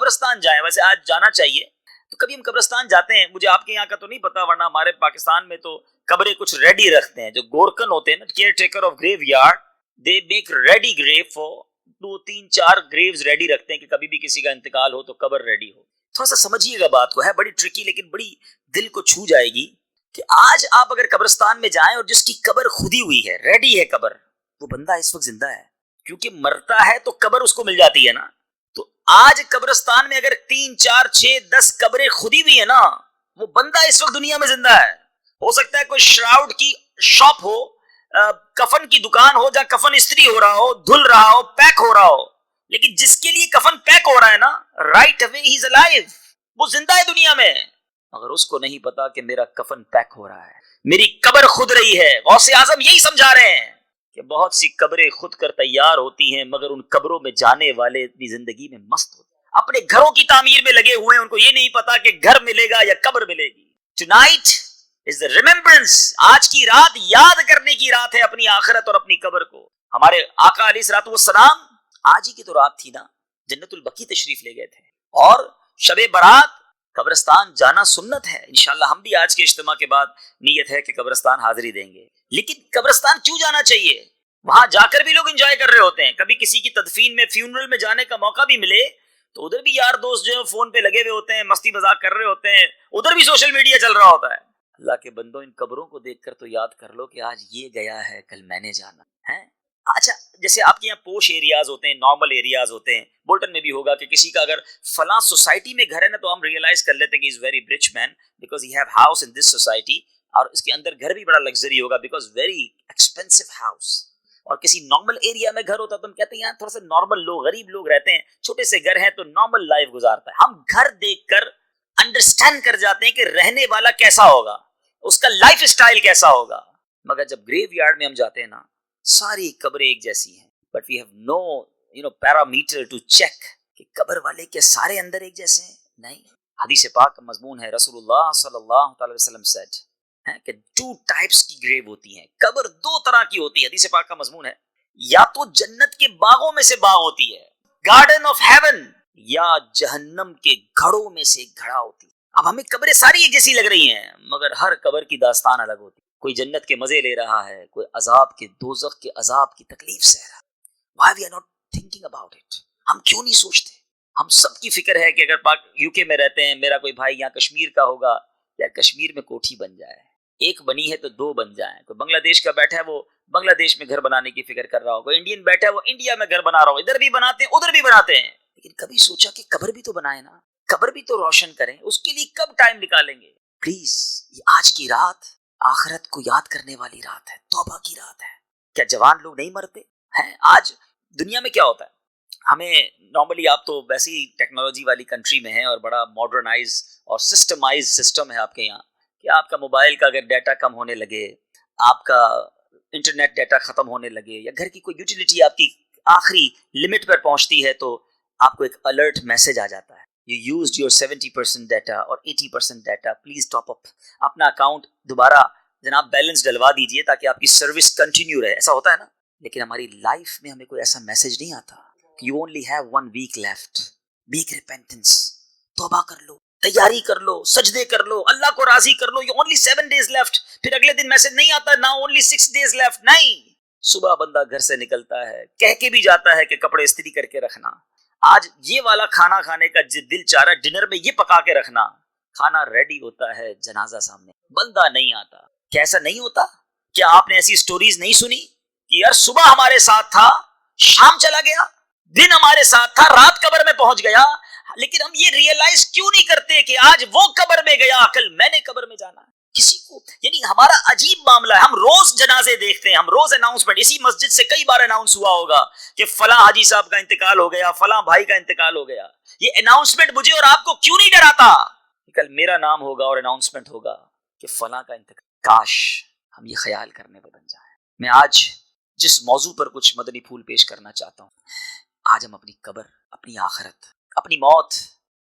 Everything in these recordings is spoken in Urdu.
قبرستان جائیں، ویسے آج جانا چاہیے، تو کبھی ہم قبرستان جاتے ہیں، مجھے آپ کے یہاں کا تو نہیں پتا، ورنہ ہمارے پاکستان میں تو قبریں کچھ ریڈی رکھتے ہیں، جو گورکن ہوتے ہیں نا، care taker of grave yard, they make ready grave for 2-3-4 graves ready رکھتے ہیں کہ کبھی بھی کسی کا انتقال ہو تو قبر ریڈی ہو. تھوڑا سا سمجھیے گا بات کو، ہے بڑی ٹرکی لیکن بڑی دل کو چھو جائے گی کہ آج آپ اگر قبرستان میں جائیں اور جس کی قبر کھودی ہوئی ہے، ریڈی ہے قبر، وہ بندہ اس وقت زندہ ہے، کیونکہ مرتا ہے تو قبر اس کو مل جاتی ہے نا. تو آج قبرستان میں اگر 3-4-6-10 قبریں کھودی ہوئی ہیں نا، وہ بندہ اس وقت دنیا میں زندہ ہے. ہو سکتا ہے کوئی شراؤڈ کی شاپ ہو، کفن کی دکان ہو جہاں کفن استری ہو رہا ہو، دھل رہا ہو، پیک ہو رہا ہو، لیکن جس کے لیے کفن پیک ہو رہا ہے نا، right away he is alive, وہ زندہ ہے دنیا میں. مگر اس کو نہیں پتا کہ میرا کفن پیک ہو رہا ہے، میری قبر خود رہی ہے. غوث اعظم یہی سمجھا رہے ہیں کہ بہت سی قبریں خود کر تیار ہوتی ہیں، مگر ان قبروں میں جانے والے اپنی زندگی میں مست ہوتے ہیں، اپنے گھروں کی تعمیر میں لگے ہوئے ہیں، ان کو یہ نہیں پتا کہ گھر ملے گا یا قبر ملے گی. Tonight is the remembrance، آج کی رات یاد کرنے کی رات ہے اپنی آخرت اور اپنی قبر کو. ہمارے آقا علیہ الصلوۃ والسلام آج ہی کی تو رات تھی نا، جنت البقیع تشریف لے گئے تھے، اور شب برات قبرستان جانا سنت ہے. انشاءاللہ ہم بھی آج کے اجتماع کے بعد نیت ہے کہ قبرستان حاضری دیں گے. لیکن قبرستان کیوں جانا چاہیے؟ وہاں جا کر بھی لوگ انجوائے کر رہے ہوتے ہیں. کبھی کسی کی تدفین میں، فیونرل میں جانے کا موقع بھی ملے تو ادھر بھی یار دوست جو فون پہ لگے ہوئے ہوتے ہیں، مستی مذاق کر رہے ہوتے ہیں، ادھر بھی سوشل میڈیا چل رہا ہوتا ہے. اللہ کے بندوں، ان قبروں کو دیکھ کر تو یاد کر لو کہ آج یہ گیا ہے، کل میں نے جانا ہے. اچھا، جیسے آپ کے یہاں پوش ایریاز ہوتے ہیں، نارمل ایریاز ہوتے ہیں، بولٹن میں بھی ہوگا کہ کسی کا اگر فلاں سوسائٹی میں گھر ہے نا، تو ہم ریئلائز کر لیتے ہیں کہ is very rich man because he have house in this society, اور اس کے اندر گھر بھی بڑا لگژری ہوگا بیکاز ویری ایکسپینسو ہاؤس. اور کسی نارمل ایریا میں گھر ہوتا تو ہم کہتے ہیں یہاں تھوڑا سا نارمل لوگ، غریب لوگ رہتے ہیں، چھوٹے سے گھر ہیں تو نارمل لائف گزارتا ہے. ہم گھر دیکھ کر انڈرسٹینڈ کر جاتے ہیں کہ رہنے والا کیسا ہوگا، اس کا لائف اسٹائل کیسا ہوگا. مگر جب گریو یارڈ میں ہم جاتے ہیں نا، ساری قبریں ایک جیسی ہیں، but we have no parameter to check کہ قبر والے کے سارے اندر ایک جیسے ہیں. نہیں، حدیث پاک کا مضمون ہے، رسول اللہ صلی اللہ علیہ وسلم said کہ 2 ٹائپس کی گریو ہوتی ہیں. قبر 2 طرح کی ہوتی ہے، حدیث پاک کا مضمون ہے. یا تو جنت کے باغوں میں سے باغ ہوتی ہے، گارڈن آف ہیون، یا جہنم کے گھڑوں میں سے ایک گھڑا ہوتی ہے. اب ہمیں قبریں ساری ایک جیسی لگ رہی ہیں، مگر ہر قبر کی داستان الگ ہوتی ہے. کوئی جنت کے مزے لے رہا ہے، کوئی عذاب کے، دوزخ کے عذاب کی تکلیف سہ رہا ہے. Why we are not thinking about it؟ ہم کیوں نہیں سوچتے؟ ہم سب کی فکر ہے کہ اگر پاک UK میں رہتے ہیں، میرا کوئی بھائی یہاں کشمیر کا ہوگا، یا کشمیر میں کوٹھی بن جائے، ایک بنی ہے تو 2 بن جائیں. کوئی بنگلہ دیش کا بیٹھا ہے، وہ بنگلہ دیش میں گھر بنانے کی فکر کر رہا ہو، کوئی انڈین بیٹھا ہے، وہ انڈیا میں گھر بنا رہا ہو. ادھر بھی بناتے ہیں، ادھر بھی بناتے ہیں، لیکن کبھی سوچا کہ قبر بھی تو بنائے نا، قبر بھی تو روشن کریں، اس کے لیے کب ٹائم نکالیں گے؟ پلیز، یہ آج کی رات آخرت کو یاد کرنے والی رات ہے، توبہ کی رات ہے. کیا جوان لوگ نہیں مرتے ہیں؟ آج دنیا میں کیا ہوتا ہے، ہمیں نارملی، آپ تو ویسے ہی ٹیکنالوجی والی کنٹری میں ہیں اور بڑا ماڈرنائز اور سسٹمائز سسٹم ہے آپ کے یہاں، کہ آپ کا موبائل کا اگر ڈیٹا کم ہونے لگے، آپ کا انٹرنیٹ ڈیٹا ختم ہونے لگے، یا گھر کی کوئی یوٹیلیٹی آپ کی آخری لمٹ پر پہنچتی ہے، تو آپ کو ایک الرٹ میسج آ جاتا ہے، You used your 70% ڈیٹا اور 80% ڈیٹا، پلیز ٹاپ اپ، اپنا اکاؤنٹ دوبارہ جناب بیلنس ڈلوا دیجئے تاکہ آپ کی سروس کنٹینیو رہے. ایسا ہوتا ہے نا. لیکن ہماری لائف میں ہمیں کوئی ایسا میسج نہیں آتا کہ you only have 1 week left. Make repentance، توبہ کر لو، تیاری کر لو، سجدے کر لو، اللہ کو راضی کر لو. You only 7 days left. پھر اگلے دن میسج نہیں آتا now only 6 days left. نہیں، صبح بندہ گھر سے نکلتا ہے، کہہ کے بھی جاتا ہے کہ کپڑے استری کر کے رکھنا، آج یہ والا کھانا کھانے کا دل چاہ رہا ہے، ڈنر میں یہ پکا کے رکھنا. کھانا ریڈی ہوتا ہے، جنازہ سامنے، بندہ نہیں آتا. کیسا نہیں ہوتا؟ کیا آپ نے ایسی سٹوریز نہیں سنی کہ یار صبح ہمارے ساتھ تھا، شام چلا گیا، دن ہمارے ساتھ تھا، رات قبر میں پہنچ گیا، لیکن ہم یہ ریئلائز کیوں نہیں کرتے کہ آج وہ قبر میں گیا، کل میں نے قبر میں جانا ہے. کسی کو، یعنی ہمارا عجیب معاملہ ہے، ہم روز جنازے دیکھتے ہیں، ہم روز اناؤنسمنٹ، اسی مسجد سے کئی بار اناؤنس ہوا ہوگا کہ فلاں حاجی صاحب کا انتقال ہو گیا، فلاں بھائی کا انتقال ہو گیا. یہ اناؤنسمنٹ مجھے اور آپ کو کیوں نہیں ڈراتا کہ کل میرا نام ہوگا اور اناؤنسمنٹ ہوگا کہ فلاں کا انتقال؟ کاش ہم یہ خیال کرنے پر بن جائیں. میں آج جس موضوع پر کچھ مدنی پھول پیش کرنا چاہتا ہوں، آج ہم اپنی قبر، اپنی آخرت، اپنی موت،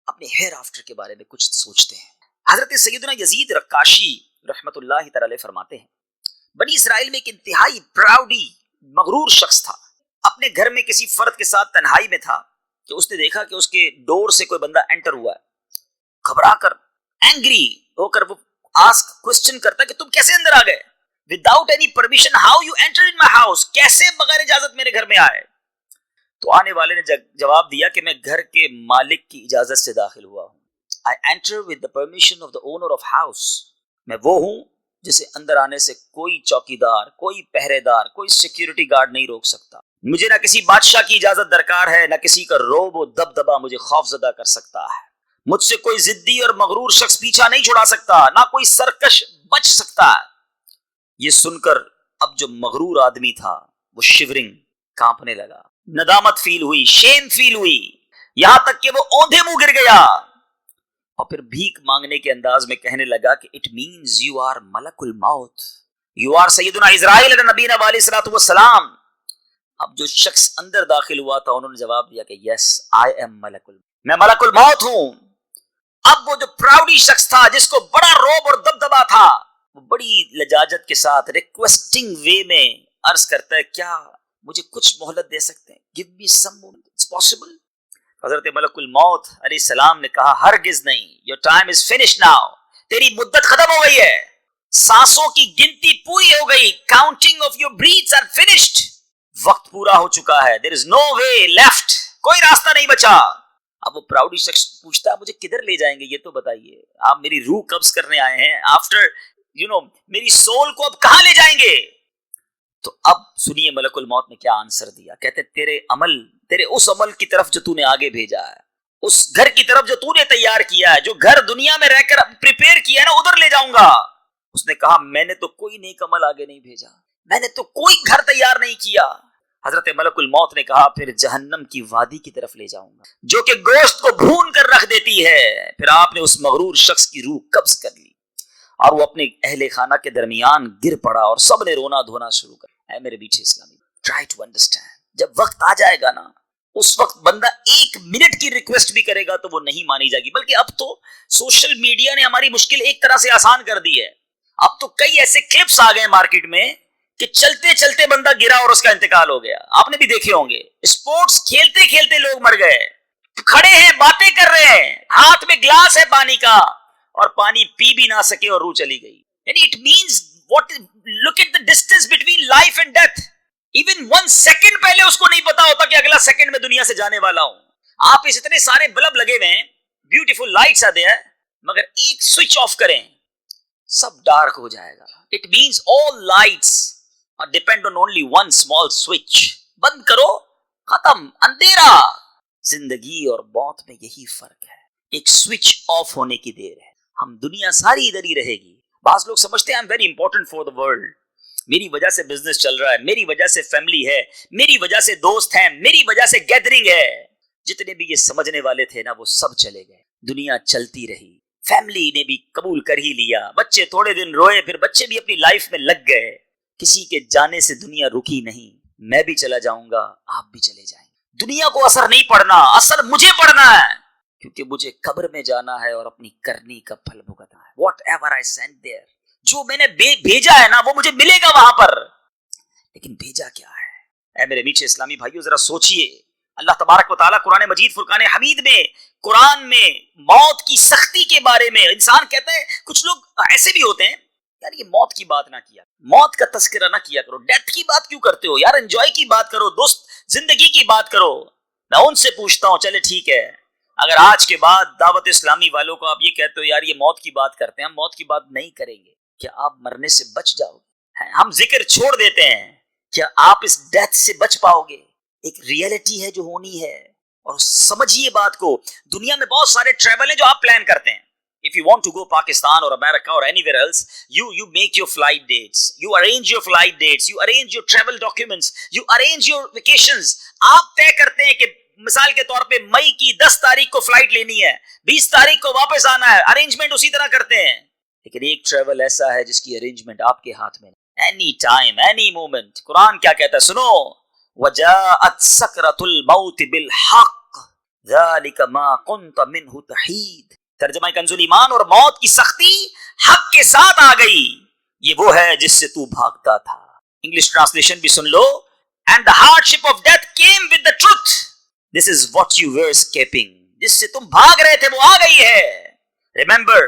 اپنے ہیئر آفٹر کے بارے میں کچھ سوچتے ہیں. حضرت سیدنا یزید رقاشی رحمت اللہ تعالی فرماتے ہیں، بنی اسرائیل میں ایک انتہائی پراؤڈی مغرور شخص تھا. اپنے گھر میں کسی فرد کے ساتھ تنہائی میں تھا کہ اس نے دیکھا کہ اس کے ڈور سے کوئی بندہ انٹر ہوا ہے. گھبرا کر اینگری ہو کر وہ آسک کوسچن کرتا ہے کہ تم کیسے اندر آ گئے without any permission, how you enter in my house, کیسے بغیر اجازت میرے گھر میں آئے. تو آنے والے نے جواب دیا کہ میں گھر کے مالک کی اجازت سے داخل ہوا ہوں. I enter with the permission of the owner of house. میں وہ ہوں جسے اندر آنے سے کوئی چوکیدار, کوئی پہرے دار, کوئی سیکیورٹی گارڈ نہیں روک سکتا. مجھے نہ کسی بادشاہ کی اجازت درکار ہے, نہ کسی کا روب و دبدبا مجھے خوف زدہ کر سکتا ہے. مجھ سے کوئی ضدی اور مغرور شخص پیچھا نہیں چھڑا سکتا, نہ کوئی سرکش بچ سکتا. یہ سن کر اب جو مغرور آدمی تھا وہ شیورنگ, کانپنے لگا, ندامت فیل ہوئی, شیم فیل ہوئی, یہاں تک کہ وہ اوندھے منہ گر گیا اور پھر بھیک مانگنے کے انداز میں کہنے لگا کہ اٹ مینز یو آر ملک الموت, یو آر سیدنا اسرائیل علیہ نبینا علیہ الصلوۃ والسلام. اب جو شخص اندر داخل ہوا تھا انہوں نے جواب دیا کہ یس آئی ایم ملک الموت, میں ملک الموت ہوں. اب وہ جو پراؤڈی شخص تھا جس کو بڑا روب اور دبدبا تھا, وہ بڑی لجاجت کے ساتھ ریکویسٹنگ وے میں عرض کرتا ہے کیا مجھے کچھ مہلت دے سکتے ہیں, give me some moment, it's possible. حضرت ملک الموت علیہ السلام نے کہا ہرگز نہیں, your time is finished now, تیری مدت ختم ہو گئی ہے, سانسوں کی گنتی پوری ہو گئی, counting of your breaths are finished, وقت پورا ہو چکا ہے, there is no way left, کوئی راستہ نہیں بچا. اب وہ پراؤڈی شخص پوچھتا مجھے کدھر لے جائیں گے یہ تو بتائیے, آپ میری روح قبض کرنے آئے ہیں, آفٹر میری سول کو اب کہاں لے جائیں گے. تو اب سنیے ملک الموت نے کیا آنسر دیا. کہتے تیرے اس عمل کی طرف جو تو نے آگے بھیجا ہے, اس گھر کی طرف جو تو نے تیار کیا ہے, جو گھر دنیا میں رہ کر پریپیئر کیا ہے نا, ادھر لے جاؤں گا. اس نے کہا میں نے تو کوئی نیک عمل آگے نہیں بھیجا, میں نے تو کوئی گھر تیار نہیں کیا. حضرت ملک الموت نے کہا پھر جہنم کی وادی کی طرف لے جاؤں گا جو کہ گوشت کو بھون کر رکھ دیتی ہے. پھر آپ نے اس مغرور شخص کی روح قبض کر لی اور وہ اپنے اہل خانہ کے درمیان گر پڑا اور سب نے رونا دھونا شروع کر. اے میرے بیٹھے اسلامی, ٹرائی ٹو انڈرسٹینڈ, جب وقت آ جائے گا نا, اس وقت بندہ ایک منٹ کی ریکویسٹ بھی کرے گا تو وہ نہیں مانی جائے گی. بلکہ اب تو سوشل میڈیا نے ہماری مشکل ایک طرح سے آسان کر دی ہے. اب تو کئی ایسے کلپس آ گئے مارکیٹ میں کہ چلتے چلتے بندہ گرا اور اس کا انتقال ہو گیا. آپ نے بھی دیکھے ہوں گے, اسپورٹس کھیلتے کھیلتے لوگ مر گئے, کھڑے ہیں باتیں کر رہے ہیں, ہاتھ میں گلاس ہے پانی کا اور پانی پی بھی نہ سکے اور روح چلی گئی. یعنی it means look at the distance between life and death. Even 1 second پہلے اس کو نہیں پتا ہوتا کہ اگلا سیکنڈ میں دنیا سے جانے والا ہوں. آپ اس اتنے سارے بلب لگے ہوئے ہیں, بیوٹیفل لائٹس آتے ہیں, مگر ایک سوئچ آف کریں سب ڈارک ہو جائے گا. It means all lights depend on only one small switch. بند کرو, ختم, اندھیرا. زندگی اور موت میں یہی فرق ہے, ایک سوئچ آف ہونے کی دیر ہے. ہم دنیا ساری ادھر ہی رہے گی. بعض لوگ سمجھتے ہیں I'm very important for the world, میری وجہ سے بزنس چل رہا ہے, میری وجہ سے فیملی ہے, میری وجہ سے دوست ہیں, میری وجہ سے گیدرنگ ہے. جتنے بھی یہ سمجھنے والے تھے نا وہ سب چلے گئے. دنیا چلتی رہی, فیملی نے بھی قبول کر ہی لیا, بچے تھوڑے دن روئے, پھر بچے بھی اپنی لائف میں لگ گئے. کسی کے جانے سے دنیا رکی نہیں. میں بھی چلا جاؤں گا, آپ بھی چلے جائیں. دنیا کو اثر نہیں پڑنا, اثر مجھے پڑنا ہے, کیونکہ مجھے قبر میں جانا ہے اور اپنی کرنی کا پھل بھگتنا ہے. Whatever I send there, جو میں نے بھیجا ہے نا وہ مجھے ملے گا وہاں پر. لیکن بھیجا کیا ہے؟ اے میرے میٹھے اسلامی بھائیو, ذرا سوچئے. اللہ تبارک و تعالیٰ قرآن مجید فرقان حمید میں, قرآن میں موت کی سختی کے بارے میں, انسان کہتا ہے, کچھ لوگ ایسے بھی ہوتے ہیں یار یہ موت کی بات نہ کیا, موت کا تذکرہ نہ کیا کرو, ڈیتھ کی بات کیوں کرتے ہو یار, انجوائے کی بات کرو, دوست زندگی کی بات کرو. میں ان سے پوچھتا ہوں چلے ٹھیک ہے, اگر آج کے بعد دعوت اسلامی والوں کو آپ یہ کہتے ہو یار یہ موت کی بات کرتے ہیں, ہم موت کی بات نہیں کریں گے, کیا آپ مرنے سے بچ جاؤ گے؟ ہم ذکر چھوڑ دیتے ہیں, کیا آپ اس ڈیتھ سے بچ پاؤ گے؟ ایک ریئلٹی ہے جو ہونی ہے, اور سمجھیے بات کو. دنیا میں بہت سارے ٹریول ہیں جو آپ پلان کرتے ہیں. If you want to go Pakistan or America or anywhere else, you make your flight dates, you arrange your flight dates, you arrange your travel documents, you arrange your vacations. آپ طے کرتے ہیں کہ مثال کے طور پہ مئی کی 10 تاریخ کو فلائٹ لینی ہے, 20 تاریخ کو واپس آنا ہے, ارینجمنٹ اسی طرح کرتے ہیں. لیکن ایک ٹریول ایسا ہے جس کی ارینجمنٹ آپ کے ہاتھ میں, اینی ٹائم اینی مومنٹ. قرآن کیا کہتا ہے سنو, وَجَاءَتْ سَكْرَةُ الْمَوْتِ بِالْحَقِّ ذَلِكَ مَا كُنْتَ مِنْهُ تَحِيدُ. ترجمہ کنز ایمان, اور موت کی سختی حق کے ساتھ آ گئی, یہ وہ ہے جس سے تو بھاگتا تھا. انگلش ٹرانسلیشن بھی سن لو, and the hardship of death came with the truth. This is what you were escaping. جس سے تم بھاگ رہے تھے وہ آ گئی ہے. Remember,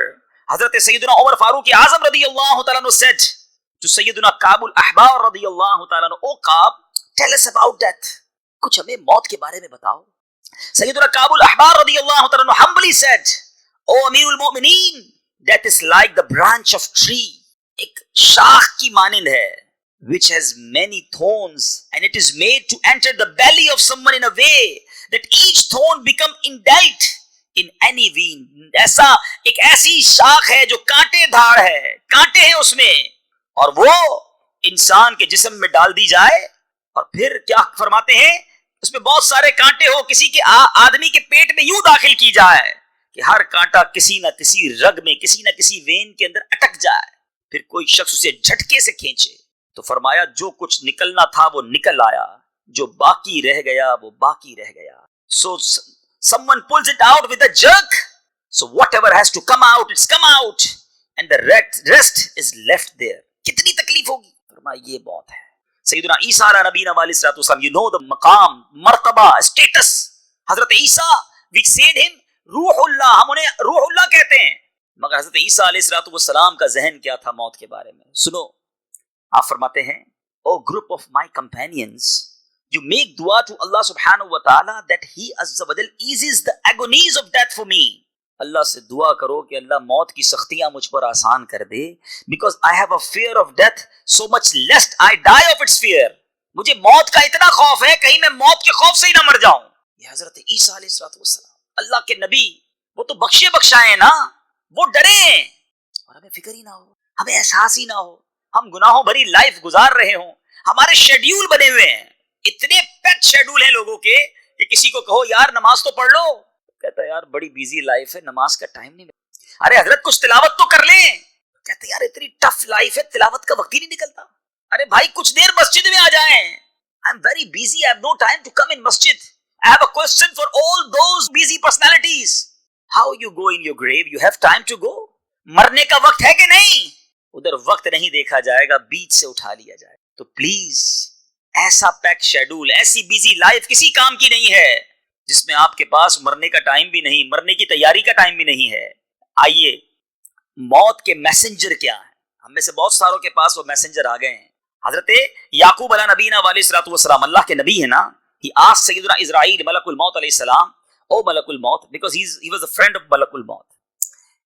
حضرت سیدنا عمر فاروق اعظم رضی اللہ تعالیٰ عنہ said to سیدنا کعب الاحبار رضی اللہ تعالیٰ عنہ, او کعب, tell us about death. کچھ ہمیں موت کے بارے میں بتاؤ. سیدنا کعب الاحبار رضی اللہ تعالیٰ عنہ humbly said, او امیر المؤمنین, death is like the branch of tree. ایک شاخ کی مانند ہے, which has many thorns, and it is made to enter the belly of someone in a way that each thorn become indelt in any vein. ایسا ایک ایسی شاخ ہے جو کانٹے دھاڑ ہے, کانٹے ہیں اس میں, اور وہ انسان کے جسم میں ڈال دی جائے, اور پھر کیا فرماتے ہیں, اس میں بہت سارے کانٹے ہو, کسی کے آدمی کے پیٹ میں یوں داخل کی جائے کہ ہر کانٹا کسی نہ کسی رگ میں, کسی نہ کسی وین کے اندر اٹک جائے, پھر کوئی شخص اسے جھٹکے سے کھینچے. تو فرمایا جو کچھ نکلنا تھا وہ نکل آیا, جو باقی رہ گیا وہ باقی رہ گیا. So someone pulls it out with a jerk, so whatever has to come out, it's come out, and the rest is left there. کتنی تکلیف ہوگی. فرمایا یہ بہت ہے. سیدنا عیسیٰ علیہ نبینا علیہ الصلوۃ والسلام, you know the مقام, مرتبہ, status. حضرت عیسیٰ, we said him روح اللہ, ہم انہیں روح اللہ کہتے ہیں, مگر حضرت عیسیٰ علیہ الصلوۃ والسلام کا ذہن کیا تھا موت کے بارے میں. سنو, آپ فرماتے ہیں, oh group of my companions, you make dua to Allah subhanahu wa ta'ala that he azza wa jal eases the agonies of death for me. اللہ سے دعا کرو کہ اللہ موت کی سختیاں مجھ پر آسان کر دے, because I have a fear of death so much lest I die of its fear. مجھے موت کا اتنا خوف ہے کہیں میں موت کے خوف سے ہی نہ مر جاؤں. یہ حضرت عیسیٰ علیہ الصلوۃ والسلام, اللہ کے نبی, وہ تو بخشے بخشائے نا, وہ ڈرے ہیں, اور ہمیں فکر ہی نہ ہو, ہمیں احساس ہی نہ ہو, ہم گناہوں بھری لائف گزار رہے ہوں, ہمارے شیڈیول بنے ہوئے ہیں, اتنے پیٹ شیڈول ہیں لوگوں کے کہ کسی کو کہو یار نماز تو پڑھ لو, کہتا ہے یار بڑی بیزی لائف ہے, نماز کا ٹائم نہیں ملتا. ارے حضرت کچھ تلاوت تو کر لیں, کہتے ہیں یار اتنی ٹف لائف ہے, تلاوت کا وقت ہی نہیں نکلتا. ارے بھائی کچھ دیر مسجد میں آ جائیں. I am very busy, I have no time to come in masjid. I have a question for all those busy personalities. How you go in your grave? You have time to go? مرنے کا وقت ہے کہ نہیں؟ ادھر وقت نہیں دیکھا جائے گا, بیچ سے اٹھا لیا جائے. تو پلیز ایسا پیک شیڈول, ایسی بیزی لائف کسی کام کی نہیں ہے جس میں آپ کے پاس مرنے کا ٹائم بھی نہیں, مرنے کی تیاری کا ٹائم بھی نہیں ہے. آئیے, موت کے میسنجر کیا ہیں؟ ہم میں سے بہت ساروں کے پاس وہ میسنجر آ گئے ہیں. حضرت یعقوب علیہ نبینا علیہ الصلوۃ والسلام, اللہ کے نبی ہے نا, he asked سیدنا اسرائیل ملک الموت علیہ السلام, او ملک الموت, because he was a friend of ملک الموت,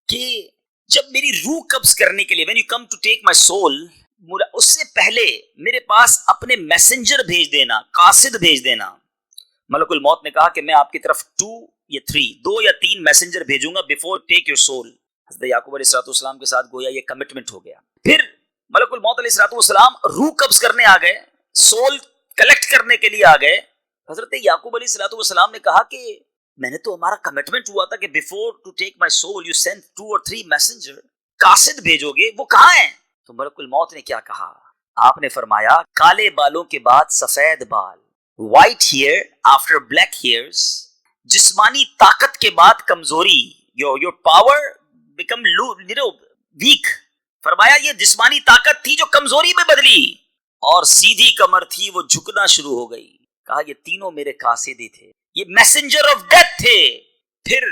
کہ جب میری روح قبض کرنے کے لیے when you come to take my soul, اس سے پہلے میرے پاس اپنے میسنجر بھیج دینا, قاصد بھیج دینا. ملک الموت نے کہا کہ میں آپ کی طرف 2 یا 3 میسنجر بھیجوں گا before take your soul. حضرت یعقوب علیہ الصلوۃ والسلام کے ساتھ گویا یہ کمٹمنٹ ہو گیا. پھر ملک الموت علیہ الصلوۃ والسلام روح قبض کرنے آ گئے, سول کلیکٹ کرنے کے لیے آ گئے. حضرت یعقوب علیہ الصلوۃ والسلام نے کہا کہ میں نے تو ہمارا کمٹمنٹ ہوا تھا کہ before to take my soul you send 2 or 3 messenger, قاصد بھیجو گے, وہ کہاں ہیں؟ تو ملک الموت نے کیا کہا؟ آپ نے فرمایا کالے بالوں کے بعد سفید بال, white hair after black hairs, جسمانی طاقت کے بعد کمزوری, your power become weak. فرمایا یہ جسمانی طاقت تھی جو کمزوری میں بدلی, اور سیدھی کمر تھی وہ جھکنا شروع ہو گئی. کہا یہ تینوں میرے قاصد ہی تھے, یہ میسنجر آف ڈیتھ تھے. پھر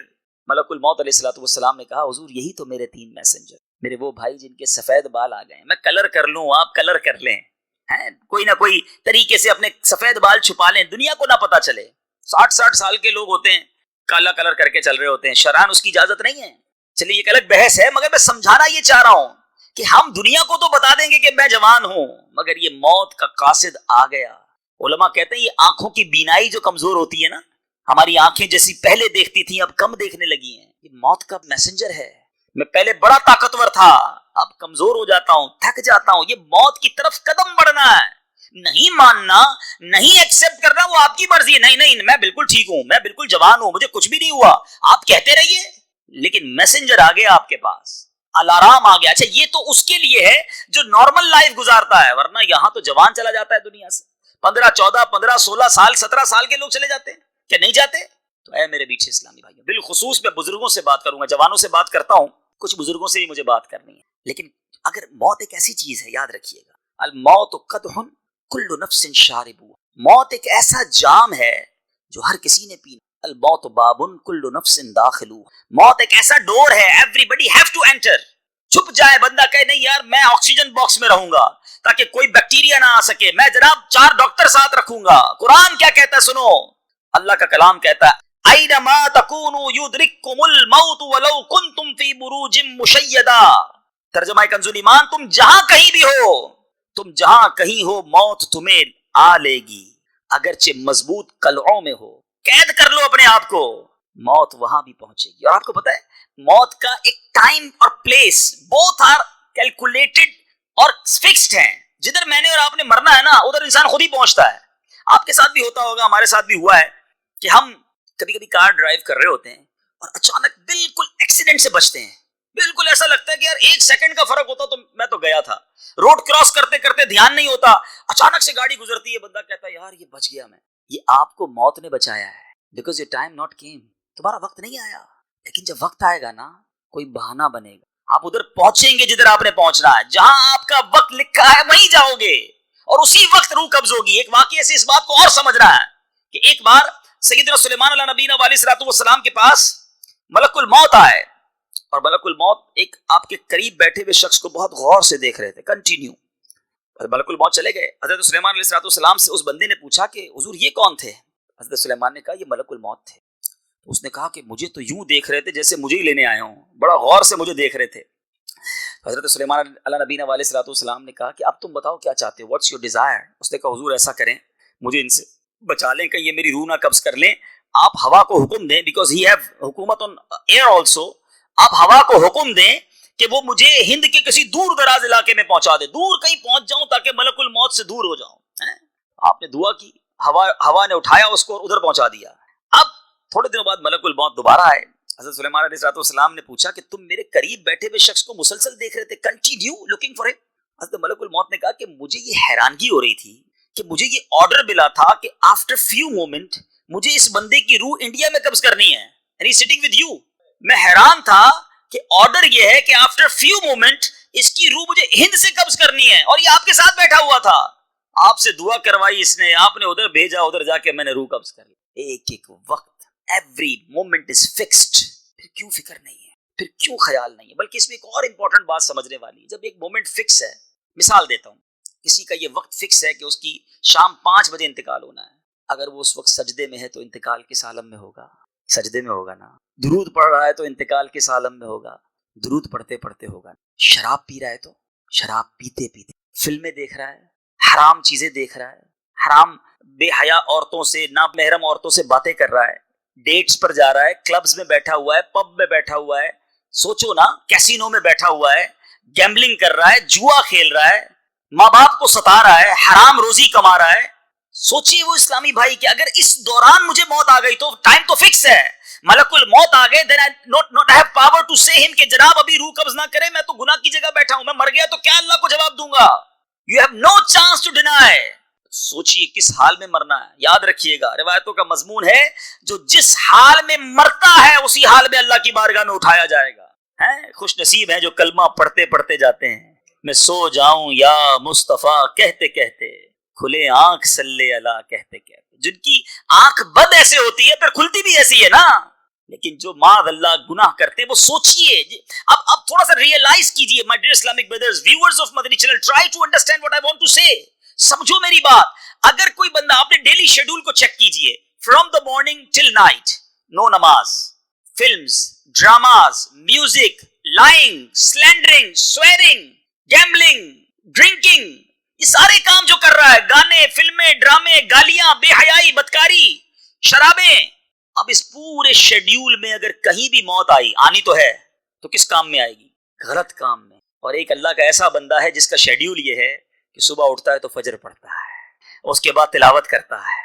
ملک الموت علیہ الصلوۃ والسلام نے کہا حضور یہی تو میرے 3 میسنجر, میرے وہ بھائی جن کے سفید بال آ گئے ہیں, میں کلر کر لوں, آپ کلر کر لیں, کوئی نہ کوئی طریقے سے اپنے سفید بال چھپا لیں, دنیا کو نہ پتا چلے. 60 سال کے لوگ ہوتے ہیں, کالا کلر کر کے چل رہے ہوتے ہیں, شرعاً اس کی اجازت نہیں ہے. چلیے یہ ایک الگ بحث ہے, مگر میں سمجھانا یہ چاہ رہا ہوں کہ ہم دنیا کو تو بتا دیں گے کہ میں جوان ہوں, مگر یہ موت کا قاصد آ گیا. علماء کہتے ہیں یہ آنکھوں کی بینائی جو کمزور ہوتی ہے نا, ہماری آنکھیں جیسی پہلے دیکھتی تھیں اب کم دیکھنے لگی ہیں, یہ موت کا میسنجر ہے. میں پہلے بڑا طاقتور تھا, اب کمزور ہو جاتا ہوں, تھک جاتا ہوں. یہ موت کی طرف قدم بڑھنا ہے, نہیں ماننا, نہیں ایکسپٹ کرنا, وہ آپ کی مرضی ہے. نہیں میں بالکل ٹھیک ہوں, میں بالکل جوان ہوں, مجھے کچھ بھی نہیں ہوا, آپ کہتے رہیے, لیکن میسنجر آ گیا آپ کے پاس, الارم آ گیا. اچھا یہ تو اس کے لیے ہے جو نارمل لائف گزارتا ہے, ورنہ یہاں تو جوان چلا جاتا ہے دنیا سے, 15, 14, 15, 16 سال, 17 سال کے لوگ چلے جاتے ہیں, کیا نہیں جاتے؟ تو اے میرے بیچے اسلامی بھائیوں, بالخصوص میں بزرگوں سے بات کروں گا, جوانوں سے بات کرتا ہوں, کچھ بزرگوں سے بھی مجھے بات کرنی ہے. لیکن اگر موت ایک ایسی چیز ہے, یاد رکھیے گا, الموت قدح کل نفس شارب, موت ایک ایسا جام ہے جو ہر کسی نے پینا. الموت بابن کل نفس داخلو. موت ایک ایسا ڈور ہے, everybody have to enter. چھپ جائے بندہ, کہے نہیں یار میں آکسیجن باکس میں رہوں گا تاکہ کوئی بیکٹیریا نہ آ سکے, میں جناب 4 ڈاکٹر ساتھ رکھوں گا. قرآن کیا کہتا ہے سنو, اللہ کا کلام کہتا ہے اینما تکونوا یدرککم الموت ولو کنتم فی بروج مشیدہ. ترجمہ کنز ایمان, تم جہاں کہیں بھی ہو, تم جہاں کہیں ہو, موت تمہیں آ لے گی اگرچہ مضبوط قلعوں میں ہو. قید کر لو اپنے آپ کو, موت وہاں بھی پہنچے گی. اور آپ کو پتا ہے موت کا ایک ٹائم اور پلیس بوتھ آر کیلکولیٹڈ اور فکسڈ ہیں. جدھر میں نے اور آپ نے مرنا ہے نا, ادھر انسان خود ہی پہنچتا ہے. آپ کے ساتھ بھی ہوتا ہوگا, ہمارے ساتھ بھی ہوا ہے کہ ہم کبھی کبھی کار ڈرائیو کر رہے ہوتے ہیں اور اچانک بالکل ایکسیڈنٹ سے بچتے ہیں. بالکل ایسا لگتا ہے کہ یار 1 سیکنڈ کا فرق ہوتا تو میں تو گیا تھا. روڈ کراس کرتے کرتے دھیان نہیں ہوتا, اچانک سے گاڑی گزرتی ہے, بندہ کہتا ہے یار یہ بچ گیا میں. یہ آپ کو موت نے بچایا ہے, because your time not came. تمہارا وقت نہیں آیا, لیکن جب وقت آئے گا نا کوئی بہانہ بنے گا, آپ ادھر پہنچیں گے جدھر آپ نے پہنچنا ہے. جہاں آپ کا وقت لکھا ہے وہیں جاؤ گے اور اسی وقت روح قبض ہوگی. ایک واقعے سے اس بات کو اور سمجھنا ہے کہ ایک بار سیدنا سلیمان علیہ نبینا علیہ الصلوۃ والسلام کے پاس ملک الموت آئے, اور ملک الموت ایک آپ کے قریب بیٹھے ہوئے شخص کو بہت غور سے دیکھ رہے تھے کنٹینیو. ملک الموت چلے گئے, حضرت سلیمان علیہ الصلوۃ والسلام سے اس بندے نے پوچھا کہ حضور یہ کون تھے؟ حضرت سلیمان نے کہا یہ ملک الموت تھے. تو اس نے کہا کہ مجھے تو یوں دیکھ رہے تھے جیسے مجھے ہی لینے آئے ہوں, بڑا غور سے مجھے دیکھ رہے تھے. حضرت سلیمان علیہ نبینا علیہ الصلوۃ والسلام نے کہا کہ اب تم بتاؤ کیا چاہتے ہو, واٹس یور ڈیزائر؟ اس نے کہا حضور ایسا کریں مجھے ان سے بچا لیں, کہیں یہ میری روح نہ قبض کر لیں. آپ ہوا کو حکم دیں, بیکاز ہی ہیو حکومت آن ایئر آلسو, آپ ہوا کو حکم دیں کہ وہ مجھے ہند کے کسی دور دراز علاقے میں پہنچا دے, دور کہیں پہنچ جاؤں تاکہ ملک الموت سے دور ہو جاؤں. آپ نے دعا کی, ہوا نے اٹھایا اس کو اور ادھر پہنچا دیا. اب تھوڑے دنوں بعد ملک الموت دوبارہ آئے. حضرت سلیمان علیہ السلام نے پوچھا کہ تم میرے قریب بیٹھے ہوئے شخص کو مسلسل دیکھ رہے تھے, کنٹینیو لوکنگ فار ہم. حضرت ملک الموت نے کہا کہ مجھے یہ حیرانگی ہو رہی تھی کہ مجھے یہ آرڈر ملا تھا کہ آفٹر فیو مومنٹ مجھے اس بندے کی روح انڈیا میں قبض کرنی ہے, and he sitting with you. میں حیران تھا کہ آرڈر یہ ہے کہ آفٹر فیو مومنٹ اس کی روح مجھے ہند سے قبض کرنی ہے, اور یہ آپ کے ساتھ بیٹھا ہوا تھا. آپ سے دعا کروائی اس نے, آپ نے ادھر بھیجا, ادھر جا کے میں نے روح قبض کر لی. ایک ایک وقت, ایوری مومنٹ از فکسڈ. پھر کیوں فکر نہیں ہے, پھر کیوں خیال نہیں ہے؟ بلکہ اس میں ایک اور امپورٹنٹ بات سمجھنے والی ہے. جب ایک مومنٹ فکس ہے, مثال دیتا ہوں, کسی کا یہ وقت فکس ہے کہ اس کی شام 5 بجے انتقال ہونا ہے, اگر وہ اس وقت سجدے میں ہے تو انتقال کس عالم میں ہوگا؟ سجدے میں ہوگا نا. درود پڑھ رہا ہے تو انتقال کس عالم میں ہوگا؟ درود پڑھتے پڑھتے ہوگا. شراب پی رہا ہے تو شراب پیتے پیتے. فلمیں دیکھ رہا ہے, حرام چیزیں دیکھ رہا ہے, حرام بے حیا عورتوں سے, نامحرم عورتوں سے باتیں کر رہا ہے, ڈیٹس پر جا رہا ہے, کلبز میں بیٹھا ہوا ہے, پب میں بیٹھا ہوا ہے, سوچو نا کیسینو میں بیٹھا ہوا ہے, گیمبلنگ کر رہا ہے, جوا کھیل رہا ہے, ماں باپ کو ستا رہا ہے, حرام روزی کما رہا ہے. سوچیے وہ اسلامی بھائی کہ اگر اس دوران مجھے موت آ گئی تو ٹائم تو فکس ہے, ملک الموت آ گئے, then I not have power to say him کہ جناب ابھی روح قبض نہ کرے, میں تو گناہ کی جگہ بیٹھا ہوں, میں مر گیا تو کیا اللہ کو جواب دوں گا؟ You have no chance to deny. سوچئے کس حال میں مرنا ہے. یاد رکھیے گا روایتوں کا مضمون ہے جو جس حال میں مرتا ہے اسی حال میں اللہ کی بارگاہ میں اٹھایا جائے گا. خوش نصیب ہیں جو کلمہ پڑھتے پڑھتے جاتے ہیں, میں سو جاؤں یا مصطفیٰ کہتے کہتے, کھلے آنکھ صلی اللہ کہتے کہتے. جن کی آنکھ بد ایسے ہوتی ہے پھر کھلتی بھی ایسی ہے نا, لیکن جو معاذ اللہ گناہ کرتے ہیں وہ سوچئے. اب تھوڑا سا ریئلائز کیجئے my dear Islamic brothers, viewers of Madani channel, try to understand what I want to say. سمجھو میری بات. اگر کوئی بندہ اپنے ڈیلی شیڈول کو چیک کیجئے, from the morning till night, no نماز, films, dramas, music, lying, slandering, swearing, gambling, drinking, یہ سارے کام جو کر رہا ہے, گانے, فلمیں, ڈرامے, گالیاں, بے حیائی, بدکاری, شرابیں. اب اس پورے شیڈیول میں اگر کہیں بھی موت آنی تو ہے, تو کس کام میں آئے گی؟ غلط کام میں. اور ایک اللہ کا ایسا بندہ ہے جس کا شیڈیول یہ ہے کہ صبح اٹھتا ہے تو فجر پڑھتا ہے, اس کے بعد تلاوت کرتا ہے,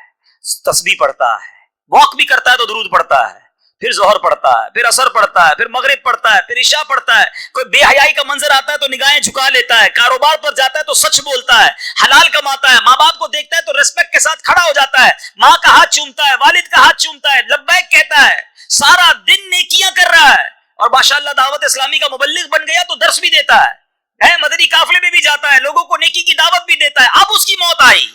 تسبیح پڑھتا ہے, واک بھی کرتا ہے تو درود پڑھتا ہے, پھر ظہر پڑھتا ہے, پھر عصر پڑھتا ہے, پھر مغرب پڑھتا ہے, پھر عشاء پڑھتا ہے. کوئی بے حیائی کا منظر آتا ہے تو نگاہیں جھکا لیتا ہے, کاروبار پر جاتا ہے تو سچ بولتا ہے, حلال کماتا ہے, ماں باپ کو دیکھتا ہے تو ریسپیکٹ کے ساتھ کھڑا ہو جاتا ہے, ماں کا ہاتھ چومتا ہے, والد کا ہاتھ چومتا ہے, لبیک کہتا ہے, سارا دن نیکیاں کر رہا ہے, اور ماشاءاللہ دعوت اسلامی کا مبلغ بن گیا تو درس بھی دیتا ہے, مدنی قافلے میں بھی جاتا ہے, لوگوں کو نیکی کی دعوت بھی دیتا ہے. اب اس کی موت آئی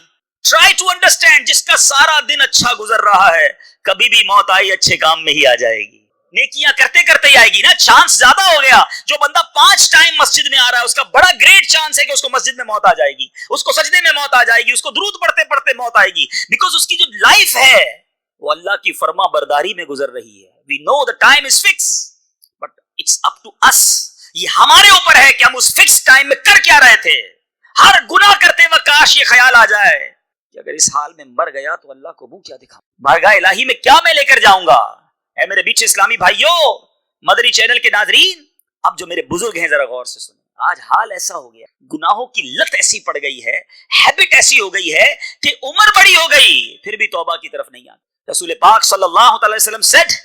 Try to understand, جس کا سارا دن اچھا گزر رہا ہے کبھی بھی موت آئی اچھے کام میں ہی آ جائے گی، نیکیاں کرتے کرتے ہی آئے گی نا. چانس زیادہ ہو گیا. جو بندہ 5 ٹائم مسجد میں آ رہا ہے اس کا بڑا گریٹ چانس ہے کہ اس کو مسجد میں موت آ جائے گی، اس کو سجدے میں موت آ جائے گی، اس کو درود پڑھتے پڑھتے موت آئے گی، بیکاز اس کی جو لائف ہے وہ اللہ کی فرما برداری میں گزر رہی ہے. We know the time is fixed, but it's up to us. یہ ہمارے اوپر ہے کہ ہم اس فکس ٹائم میں کر کیا رہے تھے. ہر گناہ کرتے وقت کاش یہ خیال آ جائے کہ اگر اس حال میں مر گیا تو اللہ کو منہ کیا دکھاؤں، بارگاہ الہی میں کیا میں لے کر جاؤں گا. اے میرے بیچ اسلامی بھائیوں، مدری چینل کے ناظرین، اب جو میرے بزرگ ہیں ذرا غور سے سنیں. آج حال ایسا ہو گیا، گناہوں کی لت ایسی پڑ گئی ہے، ہیبٹ ایسی ہو گئی ہے کہ عمر بڑی ہو گئی پھر بھی توبہ کی طرف نہیں آتی. رسول پاک صلی اللہ علیہ وسلم said،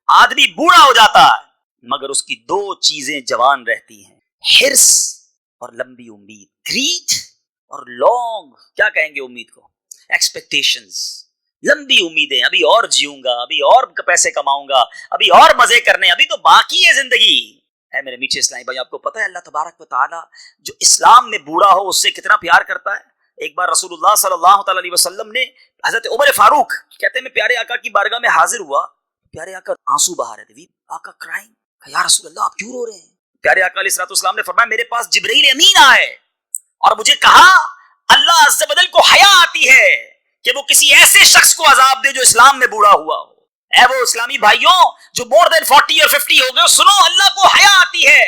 آدمی بوڑھا ہو جاتا ہے مگر اس کی 2 چیزیں جوان رہتی ہیں، حرص اور لمبی امید. گریڈ اور لانگ، کیا کہیں گے امید کو، ایکسپیکٹیشنز، لمبی امیدیں. ابھی اور جیوں گا، ابھی اور پیسے کماؤں گا، ابھی اور مزے کرنے، ابھی تو باقی ہے زندگی. اے میرے میٹھے اسلامی بھائی، آپ کو پتہ ہے اللہ تبارک و تعالی جو اسلام میں بوڑھا ہو اس سے کتنا پیار کرتا ہے. ایک بار رسول اللہ صلی اللہ تعالی علیہ وسلم نے حضرت عمر فاروق کہتے ہیں میں پیارے آقا کی بارگاہ میں حاضر ہوا، پیارے آقا آنسو بہا رہے تھے. آقا کرائنگ، یا رسول اللہ آپ کیوں رو رہے ہیں؟ پیارے آقا علیہ الصلوۃ والسلام نے فرمایا میرے پاس جبرائیل امین آئے اور مجھے کہا اللہ عز و جل کو حیا آتی ہے کہ وہ کسی ایسے شخص کو عذاب دے جو اسلام میں بوڑھا ہوا ہو. اے وہ اسلامی بھائیوں جو مور دین 40 اور 50 ہو گئے، سنو اللہ کو حیا آتی ہے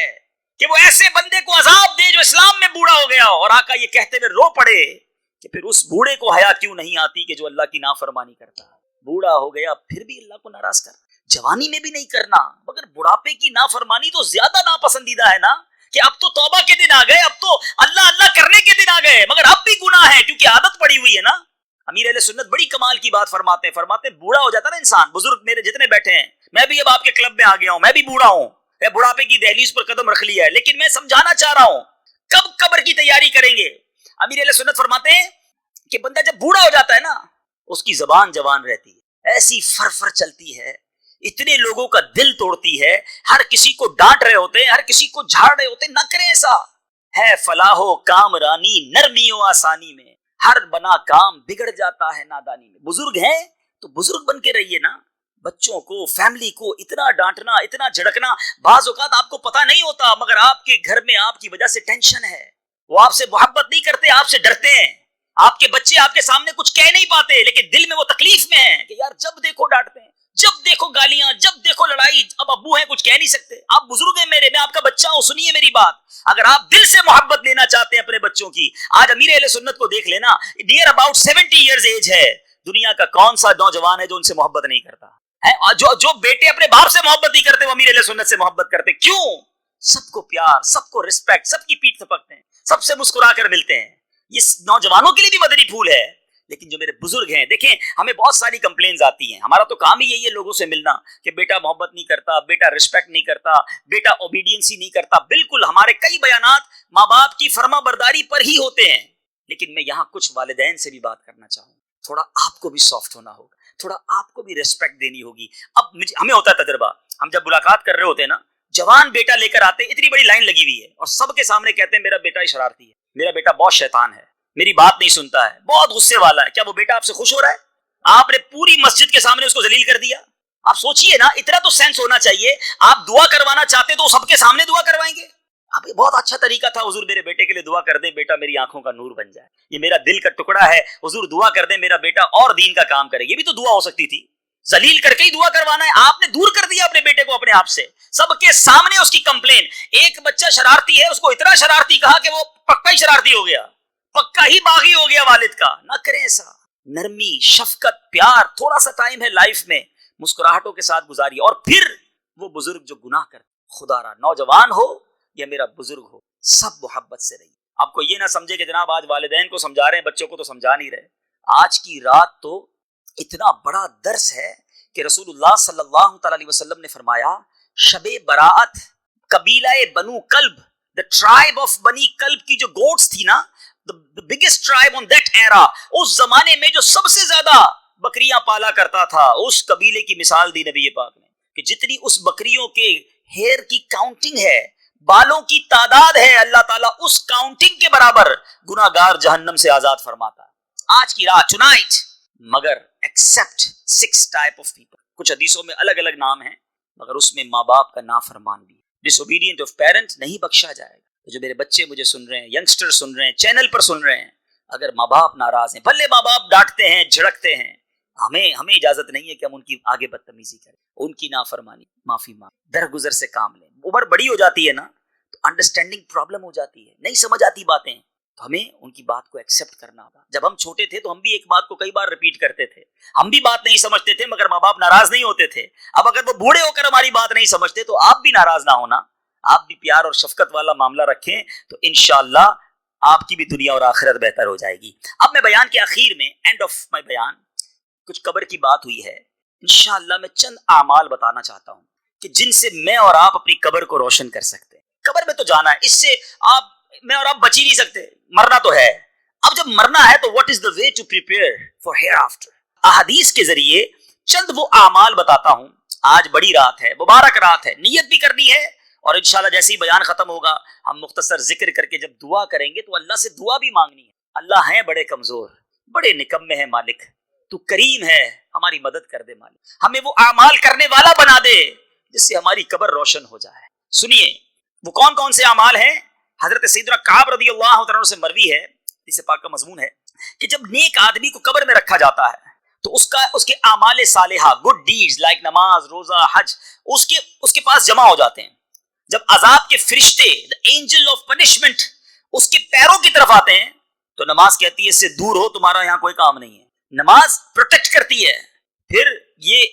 کہ وہ ایسے بندے کو عذاب دے جو اسلام میں بوڑھا ہو گیا ہو. اور آقا یہ کہتے ہوئے رو پڑے کہ پھر اس بوڑھے کو حیا کیوں نہیں آتی کہ جو اللہ کی نافرمانی کرتا ہے. بوڑھا ہو گیا پھر بھی اللہ کو ناراض کر، جوانی میں بھی نہیں کرنا، مگر بڑھاپے کی نافرمانی تو زیادہ ناپسندیدہ ہے نا، کہ اب تو توبہ کے دن آ گئے، اب تو اللہ اللہ کرنے کے دن آ گئے، مگر اب بھی گناہ ہے کیونکہ عادت پڑی ہوئی ہے نا. امیر اہل سنت بڑی کمال کی بات فرماتے ہیں بوڑھا ہو جاتا نا انسان، بزرگ میرے جتنے بیٹھے ہیں، میں بھی اب آپ کے کلب میں آ گیا ہوں، میں بھی بوڑھا ہوں، میں بڑھاپے کی دہلیز پر قدم رکھ لیا ہے، لیکن میں سمجھانا چاہ رہا ہوں کب قبر کی تیاری کریں گے. امیر اہل سنت فرماتے ہیں کہ بندہ جب بوڑھا ہو جاتا ہے نا اس کی زبان جوان رہتی ہے، ایسی فرفر چلتی ہے، اتنے لوگوں کا دل توڑتی ہے، ہر کسی کو ڈانٹ رہے ہوتے ہیں، ہر کسی کو جھاڑ رہے ہوتے ہیں. نہ کریں ایسا، ہے فلاح و کامرانی نرمی و آسانی میں، ہر بنا کام بگڑ جاتا ہے نادانی میں. بزرگ ہیں تو بزرگ بن کے رہیے نا. بچوں کو، فیملی کو اتنا ڈانٹنا، اتنا جھڑکنا، بعض اوقات آپ کو پتا نہیں ہوتا مگر آپ کے گھر میں آپ کی وجہ سے ٹینشن ہے. وہ آپ سے محبت نہیں کرتے، آپ سے ڈرتے ہیں. آپ کے بچے آپ کے سامنے کچھ کہہ نہیں پاتے لیکن دل میں وہ تکلیف میں ہیں کہ یار جب دیکھو ڈانٹتے ہیں، جب دیکھو گالیاں، جب دیکھو لڑائی. اب ابو ہیں کچھ کہہ نہیں سکتے، آپ بزرگ ہیں میرے، میں آپ کا بچہ ہوں، سنیے میری بات. اگر آپ دل سے محبت لینا چاہتے ہیں اپنے بچوں کی، آج امیر اہل سنت کو دیکھ لینا، نیئر اباؤٹ 70 ایئرز ایج ہے. دنیا کا کون سا نوجوان ہے جو ان سے محبت نہیں کرتا ہے؟ جو بیٹے اپنے باپ سے محبت نہیں کرتے وہ امیر اہل سنت سے محبت کرتے. کیوں؟ سب کو پیار، سب کو رسپیکٹ، سب کی پیٹھ تھپکتے ہیں، سب سے مسکرا کر ملتے ہیں. یہ نوجوانوں کے لیے بھی مدنی پھول ہے. لیکن جو میرے بزرگ ہیں، دیکھیں ہمیں بہت ساری کمپلینز آتی ہیں، ہمارا تو کام ہی یہی ہے لوگوں سے ملنا کہ بیٹا محبت نہیں کرتا، بیٹا رسپیکٹ نہیں کرتا، بیٹا اوبیڈینسی نہیں کرتا. بالکل ہمارے کئی بیانات ماں باپ کی فرما برداری پر ہی ہوتے ہیں. لیکن میں یہاں کچھ والدین سے بھی بات کرنا چاہوں، تھوڑا آپ کو بھی سافٹ ہونا ہوگا، تھوڑا آپ کو بھی ریسپیکٹ دینی ہوگی. اب ہمیں ہوتا ہے تجربہ، ہم جب ملاقات کر رہے ہوتے ہیں نا، جوان بیٹا لے کر آتے، اتنی بڑی لائن لگی ہوئی ہے اور سب کے سامنے کہتے ہیں میرا بیٹا ہی شرارتی ہے، میرا بیٹا بہت شیطان ہے، میری بات نہیں سنتا ہے، بہت غصے والا ہے. کیا وہ بیٹا آپ سے خوش ہو رہا ہے؟ آپ نے پوری مسجد کے سامنے اس کو ذلیل کر دیا. آپ سوچئے نا، اتنا تو سینس ہونا چاہیے. آپ دعا کروانا چاہتے تو سب کے سامنے دعا کروائیں گے؟ اب یہ بہت اچھا طریقہ تھا، حضور میرے بیٹے کے لیے دعا کر دیں، بیٹا میری آنکھوں کا نور بن جائے، یہ میرا دل کا ٹکڑا ہے، حضور دعا کر دیں میرا بیٹا اور دین کا کام کرے. یہ بھی تو دعا ہو سکتی تھی. ذلیل کر کے ہی دعا کروانا ہے. آپ نے دور کر دیا اپنے بیٹے کو اپنے آپ سے، سب کے سامنے اس کی کمپلین. ایک بچہ شرارتی ہے، اس کو اتنا شرارتی کہا کہ وہ پکا ہی شرارتی ہو گیا، پکا ہی باغی ہو گیا والد کا. نہ کریں ایسا. نرمی، شفقت، پیار، تھوڑا سا ٹائم ہے لائف میں، مسکراہٹوں کے ساتھ گزاریے. اور پھر وہ بزرگ جو گناہ کرتے، خدا را نوجوان ہو یا میرا بزرگ ہو، سب محبت سے رہیے. آپ کو یہ نہ سمجھے کہ جناب آج والدین کو سمجھا رہے ہیں، بچوں کو تو سمجھا نہیں رہے. آج کی رات تو اتنا بڑا درس ہے کہ رسول اللہ صلی اللہ تعالی علیہ وسلم نے فرمایا شب براءت، قبیلہ بنو کلب، the tribe of بنی کلب کی جو گوٹس تھی نا، the biggest tribe on that era، اس زمانے میں جو سب سے زیادہ بکریاں پالا کرتا تھا، اس قبیلے کی مثال دی نبی پاک نے کہ جتنی اس بکریوں کے ہیئر کی کاؤنٹنگ ہے، بالوں کی تعداد ہے، اللہ تعالیٰ اس کاؤنٹنگ کے برابر گناہگار جہنم سے آزاد فرماتا ہے. آج کی رات tonight. مگر except 6 type of people. کچھ حدیثوں میں الگ الگ نام ہیں مگر اس میں ماں باپ کا نافرمان بھی ہے. disobedient of parent نہیں بخشا جائے گا. جو میرے بچے مجھے سن رہے ہیں, ینگسٹر سن رہے ہیں, چینل پر سن رہے ہیں, اگر ماں باپ ناراض ہیں, بھلے ماں باپ ڈانٹتے ہیں, جھڑکتے ہیں, ہمیں اجازت نہیں ہے کہ ہم ان کی آگے بدتمیزی کریں, ان کی نافرمانی, معافی مانگ, درگزر سے کام لیں. عمر بڑی ہو جاتی ہے نا تو انڈرسٹینڈنگ پرابلم ہو جاتی ہے, نہیں سمجھ آتی باتیں, تو ہمیں ان کی بات کو ایکسیپٹ کرنا ہوگا. جب ہم چھوٹے تھے تو ہم بھی ایک بات کو کئی بار ریپیٹ کرتے تھے, ہم بھی بات نہیں سمجھتے تھے مگر ماں باپ ناراض نہیں ہوتے تھے. اب اگر وہ بوڑھے ہو کر ہماری بات نہیں سمجھتے تو آپ بھی ناراض نہ ہونا, آپ بھی پیار اور شفقت والا معاملہ رکھیں تو انشاءاللہ آپ کی بھی دنیا اور آخرت بہتر ہو جائے گی. اب میں بیان کے آخر میں, اینڈ آف مائی بیان, کچھ قبر کی بات ہوئی ہے, انشاءاللہ میں چند اعمال بتانا چاہتا ہوں کہ جن سے میں اور آپ اپنی قبر کو روشن کر سکتے ہیں. قبر میں تو جانا ہے, اس سے میں اور آپ بچ ہی نہیں سکتے, مرنا تو ہے. اب جب مرنا ہے تو what is the way to prepare for hereafter. احادیث کے ذریعے چند وہ اعمال بتاتا ہوں. آج بڑی رات ہے, مبارک رات ہے, نیت بھی کرنی ہے, اور انشاءاللہ جیسے ہی بیان ختم ہوگا ہم مختصر ذکر کر کے جب دعا کریں گے تو اللہ سے دعا بھی مانگنی ہے. اللہ ہیں بڑے کمزور, بڑے نکمے ہیں مالک, تو کریم ہے, ہماری مدد کر دے مالک, ہمیں وہ اعمال کرنے والا بنا دے جس سے ہماری قبر روشن ہو جائے. سنیے وہ کون کون سے اعمال ہیں. حضرت سیدنا کعب رضی اللہ عنہ سے مروی ہے, اس پاک کا مضمون ہے کہ جب نیک آدمی کو قبر میں رکھا جاتا ہے تو اس کے اعمال صالحہ, گڈ ڈیڈز لائک نماز, روزہ, حج, اس کے پاس جمع ہو جاتے ہیں. جب عذاب کے فرشتے, the angel of punishment, اس کے پیروں کی طرف آتے ہیں تو نماز کہتی ہے اس سے دور ہو, تمہارا یہاں کوئی کام نہیں ہے. نماز پروٹیکٹ کرتی ہے. پھر یہ